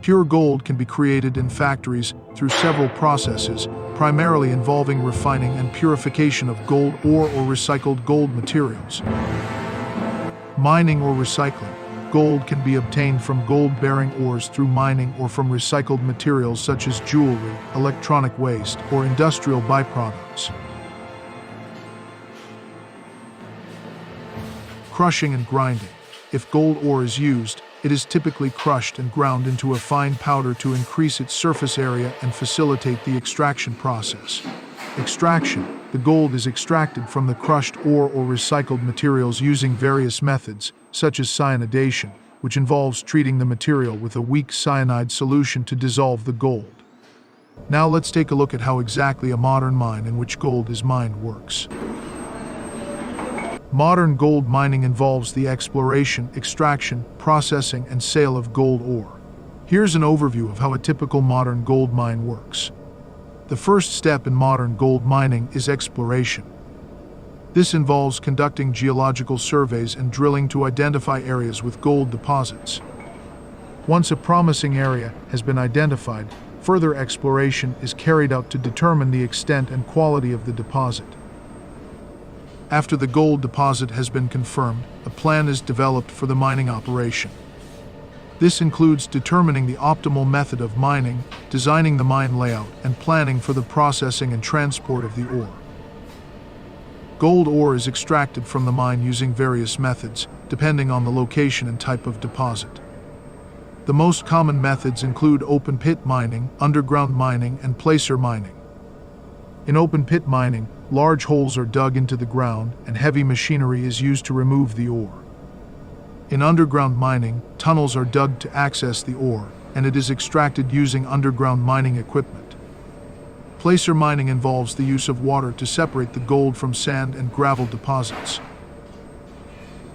Pure gold can be created in factories through several processes, primarily involving refining and purification of gold ore or recycled gold materials. Mining or recycling. Gold can be obtained from gold-bearing ores through mining or from recycled materials such as jewelry, electronic waste, or industrial byproducts. Crushing and grinding. If gold ore is used, it is typically crushed and ground into a fine powder to increase its surface area and facilitate the extraction process. Extraction. The gold is extracted from the crushed ore or recycled materials using various methods, such as cyanidation, which involves treating the material with a weak cyanide solution to dissolve the gold. Now let's take a look at how exactly a modern mine in which gold is mined works. Modern gold mining involves the exploration, extraction, processing, and sale of gold ore. Here's an overview of how a typical modern gold mine works. The first step in modern gold mining is exploration. This involves conducting geological surveys and drilling to identify areas with gold deposits. Once a promising area has been identified, further exploration is carried out to determine the extent and quality of the deposit. After the gold deposit has been confirmed, a plan is developed for the mining operation. This includes determining the optimal method of mining, designing the mine layout, and planning for the processing and transport of the ore. Gold ore is extracted from the mine using various methods, depending on the location and type of deposit. The most common methods include open pit mining, underground mining, and placer mining. In open pit mining, large holes are dug into the ground and heavy machinery is used to remove the ore. In underground mining, tunnels are dug to access the ore, and it is extracted using underground mining equipment. Placer mining involves the use of water to separate the gold from sand and gravel deposits.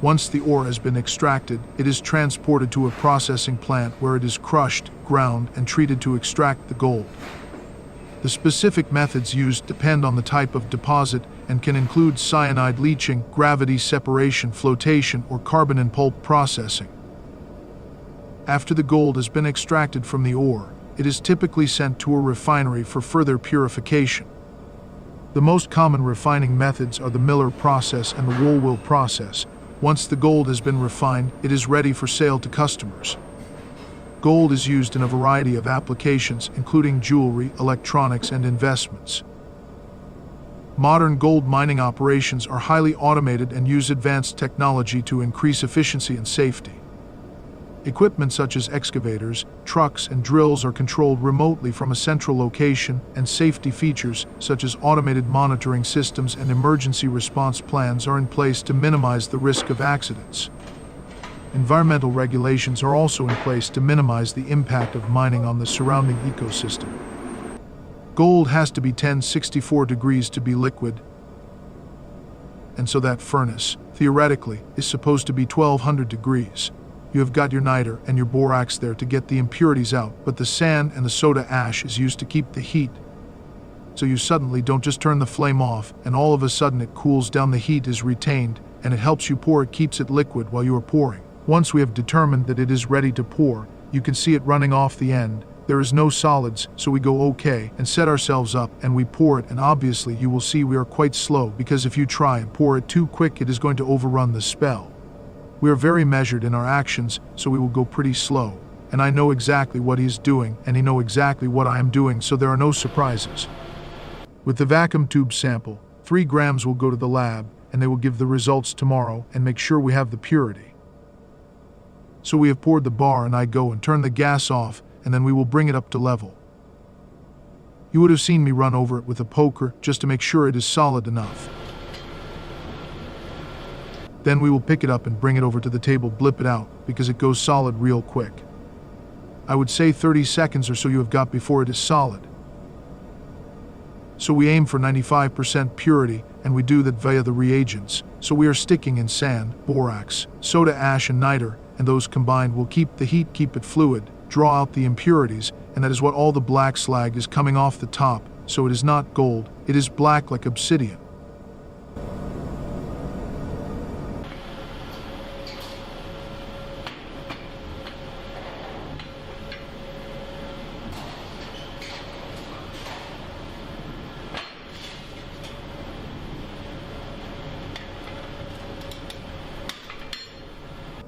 Once the ore has been extracted, it is transported to a processing plant where it is crushed, ground, and treated to extract the gold. The specific methods used depend on the type of deposit and can include cyanide leaching, gravity separation, flotation, or carbon in pulp processing. After the gold has been extracted from the ore, it is typically sent to a refinery for further purification. The most common refining methods are the Miller process and the Wohlwill process. Once the gold has been refined, it is ready for sale to customers. Gold is used in a variety of applications, including jewelry, electronics, and investments. Modern gold mining operations are highly automated and use advanced technology to increase efficiency and safety. Equipment such as excavators, trucks, and drills are controlled remotely from a central location, and safety features such as automated monitoring systems and emergency response plans are in place to minimize the risk of accidents. Environmental regulations are also in place to minimize the impact of mining on the surrounding ecosystem. Gold has to be 1064 degrees to be liquid, and so that furnace, theoretically, is supposed to be 1200 degrees. You have got your niter and your borax there to get the impurities out, but the sand and the soda ash is used to keep the heat. So you suddenly don't just turn the flame off and all of a sudden it cools down, the heat is retained, and it helps you pour, it keeps it liquid while you are pouring. Once we have determined that it is ready to pour, you can see it running off the end. There is no solids, so we go okay and set ourselves up and we pour it, and obviously you will see we are quite slow because if you try and pour it too quick it is going to overrun the spell. We are very measured in our actions, so we will go pretty slow, and I know exactly what he is doing and he knows exactly what I am doing, so there are no surprises. With the vacuum tube sample, 3 grams will go to the lab and they will give the results tomorrow and make sure we have the purity. So we have poured the bar and I go and turn the gas off, and then we will bring it up to level. You would have seen me run over it with a poker just to make sure it is solid enough. Then we will pick it up and bring it over to the table, blip it out, because it goes solid real quick. I would say 30 seconds or so you have got before it is solid. So we aim for 95% purity, and we do that via the reagents. So we are sticking in sand, borax, soda ash, and niter, and those combined will keep the heat, keep it fluid, draw out the impurities, and that is what all the black slag is coming off the top, so it is not gold, it is black like obsidian.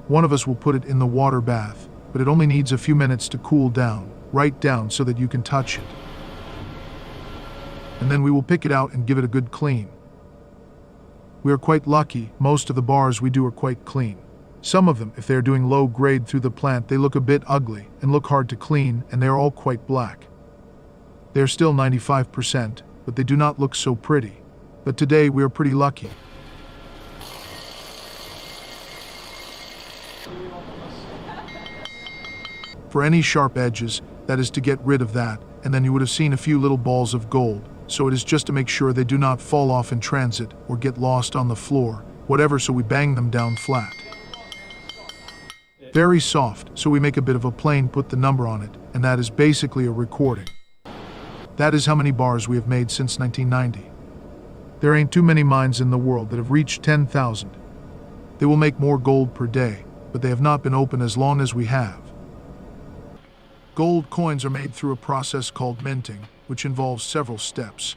One of us will put it in the water bath, but it only needs a few minutes to cool down, right down so that you can touch it. And then we will pick it out and give it a good clean. We are quite lucky, most of the bars we do are quite clean. Some of them, if they are doing low grade through the plant, they look a bit ugly and look hard to clean, and they are all quite black. They are still 95%, but they do not look so pretty. But today we are pretty lucky. For any sharp edges, that is to get rid of that, and then you would have seen a few little balls of gold, so it is just to make sure they do not fall off in transit or get lost on the floor, whatever, so we bang them down flat. Very soft, so we make a bit of a plane, put the number on it, and that is basically a recording. That is how many bars we have made since 1990. There ain't too many mines in the world that have reached 10,000. They will make more gold per day, but they have not been open as long as we have. Gold coins are made through a process called minting, which involves several steps.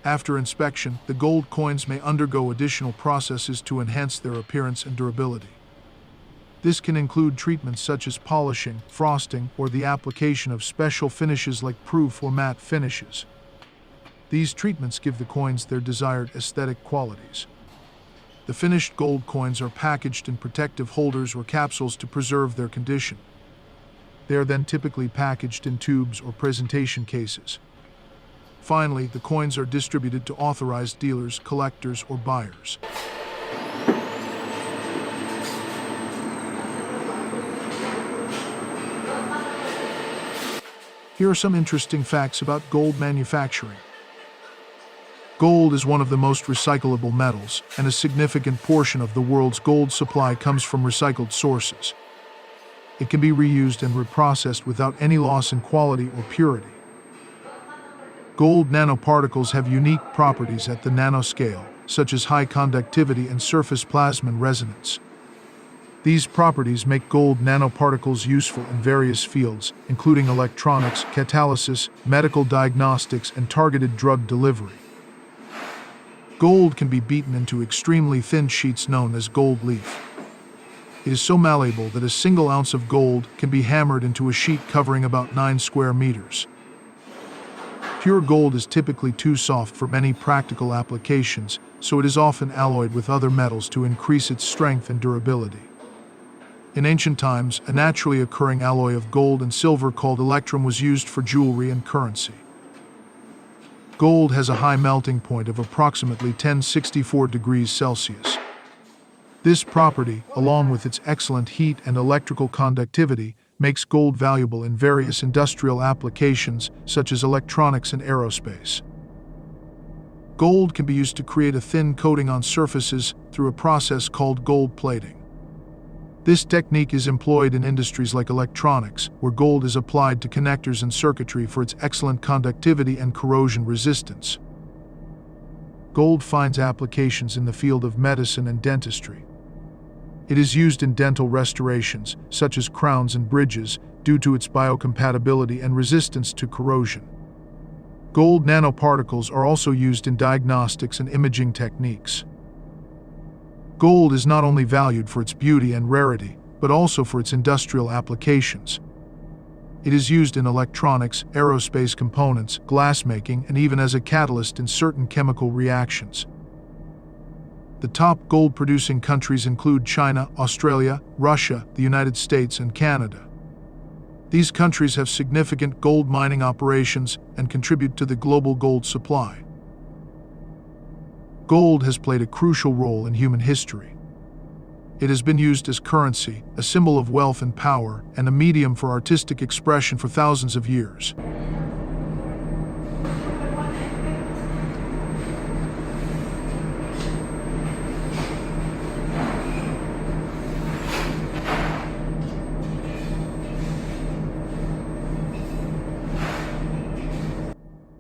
After inspection, the gold coins may undergo additional processes to enhance their appearance and durability. This can include treatments such as polishing, frosting, or the application of special finishes like proof or matte finishes. These treatments give the coins their desired aesthetic qualities. The finished gold coins are packaged in protective holders or capsules to preserve their condition. They are then typically packaged in tubes or presentation cases. Finally, the coins are distributed to authorized dealers, collectors, or buyers. Here are some interesting facts about gold manufacturing. Gold is one of the most recyclable metals, and a significant portion of the world's gold supply comes from recycled sources. It can be reused and reprocessed without any loss in quality or purity. Gold nanoparticles have unique properties at the nanoscale, such as high conductivity and surface plasmon resonance. These properties make gold nanoparticles useful in various fields, including electronics, catalysis, medical diagnostics, and targeted drug delivery. Gold can be beaten into extremely thin sheets known as gold leaf. It is so malleable that a single ounce of gold can be hammered into a sheet covering about 9 square meters. Pure gold is typically too soft for many practical applications, so it is often alloyed with other metals to increase its strength and durability. In ancient times, a naturally occurring alloy of gold and silver called electrum was used for jewelry and currency. Gold has a high melting point of approximately 1064 degrees Celsius. This property, along with its excellent heat and electrical conductivity, makes gold valuable in various industrial applications such as electronics and aerospace. Gold can be used to create a thin coating on surfaces through a process called gold plating. This technique is employed in industries like electronics, where gold is applied to connectors and circuitry for its excellent conductivity and corrosion resistance. Gold finds applications in the field of medicine and dentistry. It is used in dental restorations, such as crowns and bridges, due to its biocompatibility and resistance to corrosion. Gold nanoparticles are also used in diagnostics and imaging techniques. Gold is not only valued for its beauty and rarity, but also for its industrial applications. It is used in electronics, aerospace components, glassmaking, and even as a catalyst in certain chemical reactions. The top gold-producing countries include China, Australia, Russia, the United States, and Canada. These countries have significant gold mining operations and contribute to the global gold supply. Gold has played a crucial role in human history. It has been used as currency, a symbol of wealth and power, and a medium for artistic expression for thousands of years.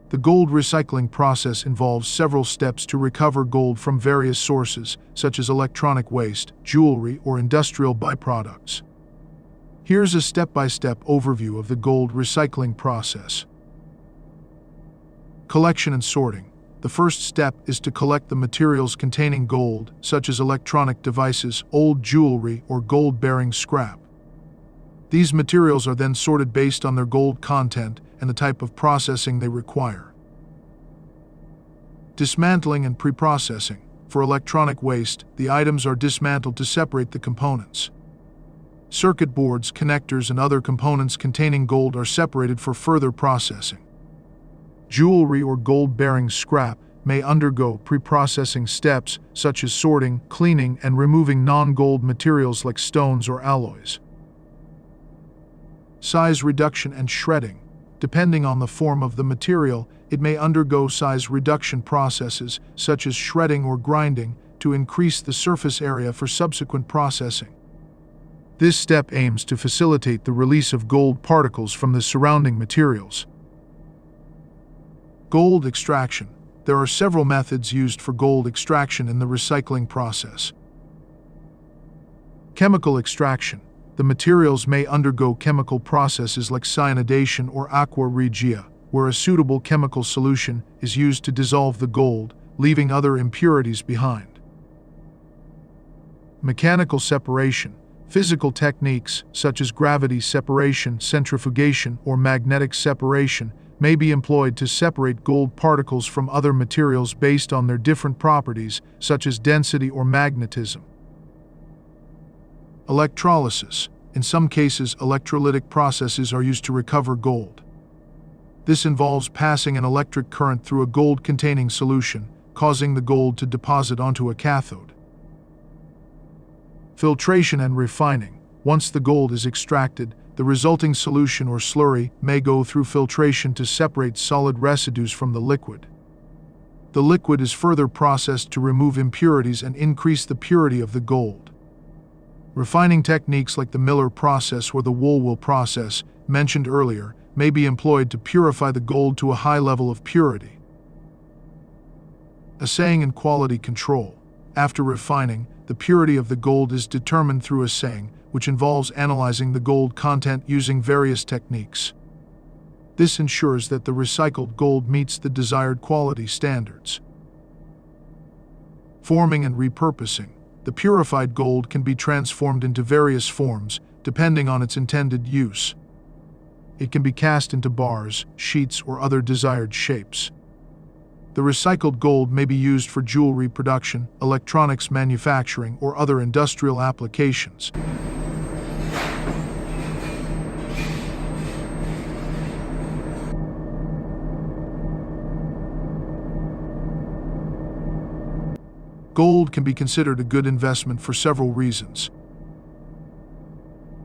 The gold recycling process involves several steps to recover gold from various sources, such as electronic waste, jewelry, or industrial byproducts. Here's a step-by-step overview of the gold recycling process. Collection and sorting. The first step is to collect the materials containing gold, such as electronic devices, old jewelry, or gold-bearing scrap. These materials are then sorted based on their gold content and the type of processing they require. Dismantling and preprocessing. For electronic waste, the items are dismantled to separate the components. Circuit boards, connectors, and other components containing gold are separated for further processing. Jewelry or gold-bearing scrap may undergo pre-processing steps such as sorting, cleaning, and removing non-gold materials like stones or alloys. Size reduction and shredding. Depending on the form of the material, it may undergo size reduction processes such as shredding or grinding to increase the surface area for subsequent processing. This step aims to facilitate the release of gold particles from the surrounding materials. Gold extraction. There are several methods used for gold extraction in the recycling process. Chemical extraction. The materials may undergo chemical processes like cyanidation or aqua regia, where a suitable chemical solution is used to dissolve the gold, leaving other impurities behind. Mechanical separation. Physical techniques such as gravity separation, centrifugation, or magnetic separation may be employed to separate gold particles from other materials based on their different properties, such as density or magnetism. Electrolysis. In some cases, electrolytic processes are used to recover gold. This involves passing an electric current through a gold-containing solution, causing the gold to deposit onto a cathode. Filtration and refining. Once the gold is extracted, the resulting solution or slurry may go through filtration to separate solid residues from the liquid. The liquid is further processed to remove impurities and increase the purity of the gold. Refining techniques like the Miller process or the Wohlwill process, mentioned earlier, may be employed to purify the gold to a high level of purity. Assaying and quality control. After refining, the purity of the gold is determined through assaying, which involves analyzing the gold content using various techniques. This ensures that the recycled gold meets the desired quality standards. Forming and repurposing. The purified gold can be transformed into various forms, depending on its intended use. It can be cast into bars, sheets, or other desired shapes. The recycled gold may be used for jewelry production, electronics manufacturing, or other industrial applications. Gold can be considered a good investment for several reasons.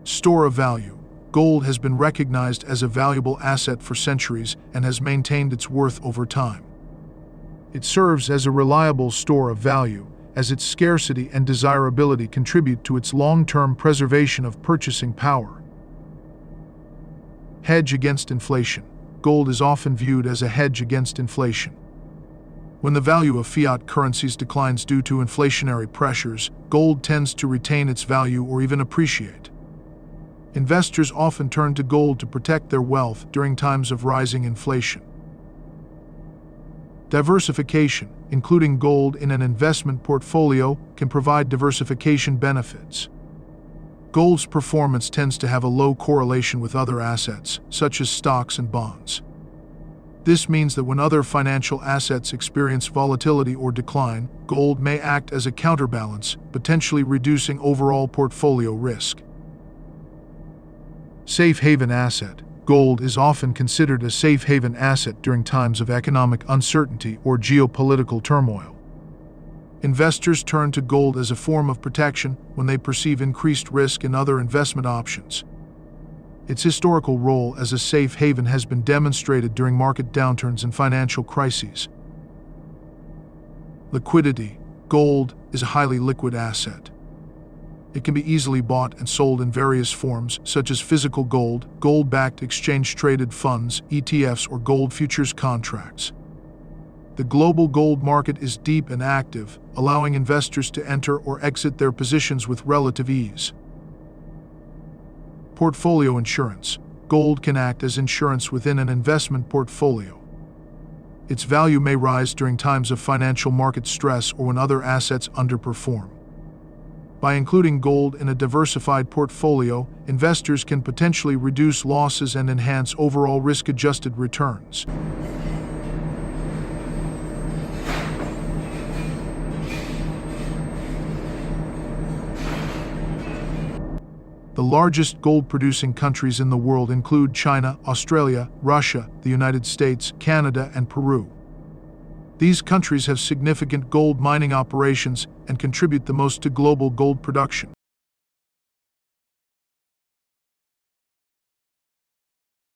Store of value. Gold has been recognized as a valuable asset for centuries and has maintained its worth over time. It serves as a reliable store of value, as its scarcity and desirability contribute to its long-term preservation of purchasing power. Hedge against inflation. Gold is often viewed as a hedge against inflation. When the value of fiat currencies declines due to inflationary pressures, gold tends to retain its value or even appreciate. Investors often turn to gold to protect their wealth during times of rising inflation. Diversification, including gold in an investment portfolio, can provide diversification benefits. Gold's performance tends to have a low correlation with other assets, such as stocks and bonds. This means that when other financial assets experience volatility or decline, gold may act as a counterbalance, potentially reducing overall portfolio risk. Safe haven asset. Gold is often considered a safe haven asset during times of economic uncertainty or geopolitical turmoil. Investors turn to gold as a form of protection when they perceive increased risk in other investment options. Its historical role as a safe haven has been demonstrated during market downturns and financial crises. Liquidity. Gold is a highly liquid asset. It can be easily bought and sold in various forms, such as physical gold, gold-backed exchange-traded funds, ETFs, or gold futures contracts. The global gold market is deep and active, allowing investors to enter or exit their positions with relative ease. Portfolio insurance. Gold can act as insurance within an investment portfolio. Its value may rise during times of financial market stress or when other assets underperform. By including gold in a diversified portfolio, investors can potentially reduce losses and enhance overall risk-adjusted returns. The largest gold-producing countries in the world include China, Australia, Russia, the United States, Canada, and Peru. These countries have significant gold mining operations and contribute the most to global gold production.